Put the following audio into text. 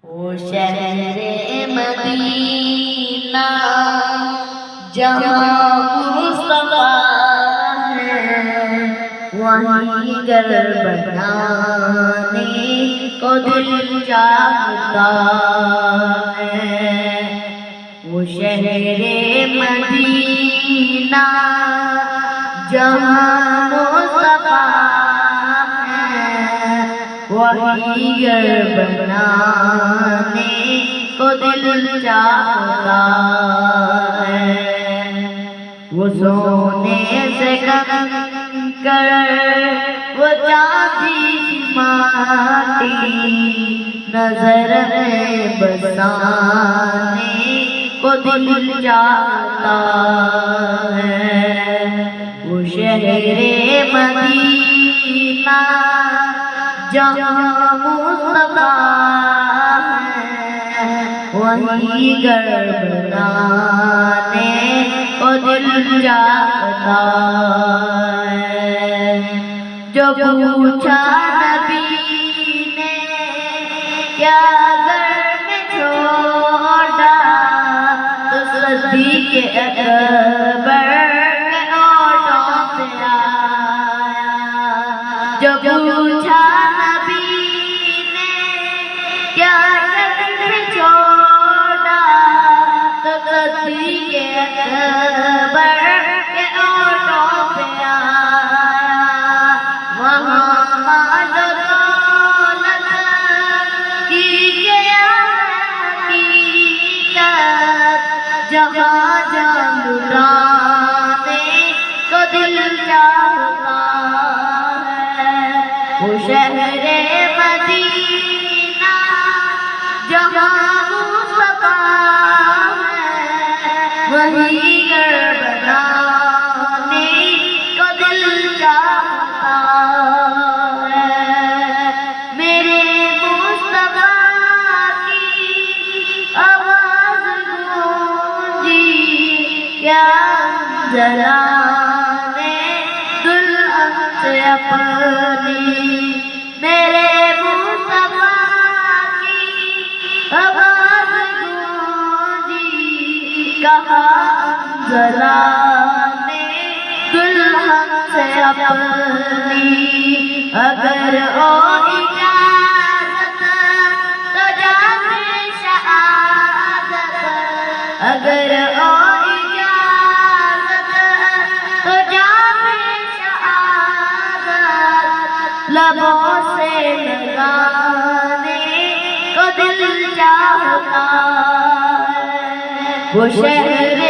وہ شہر مدینہ جہاں مصطفیٰ ہے، وہیں گر بنانے کو دل چاہتا ہے۔ وہ شہر مدینہ جہاں مصطفیٰ ہے، وہیں گر بنانے کو دل چاہتا ہے۔ وہ سونے سے کنکر، وہ چاندی کی ماٹی، نظر میں بسانے کو دل چاہتا ہے۔ وہ شہر مدینہ جہاں مصطفیٰ ہے، وہیں گر بنانے کو دل چاہتا ہے۔ جو پوچھا نبی نے کیا گھر میں چھوڑا، تو صدیق اکبر کے ہونٹوں سے آیا۔ جو پوچھا نبی نے کیا گھر میں چھوڑا، تو صدیق اکبر کے ہونٹوں سے آیا۔ وہاں مال و دولت کی کیا حقیقت، جہاں جان لٹانے کو دل چاہتا ہے۔ وہ شہر مدینہ جہاں مصطفیٰ ہے، وہیں گر بنانے کو دل چاہتا ہے۔ میرے مصطفیٰ کی آواز گونجی، کیا جلانے دلہن سے اپنی۔ میرے مصطفیٰ کی آواز گونجی، کہا جلانے دلہن سے اپنی۔ اگر ہو اجازت تو جانے شہادت، اگر ہو اجازت تو جانے شہادت، لبوں سے لگانے کو دل چاہتا ہے۔ وہ شہر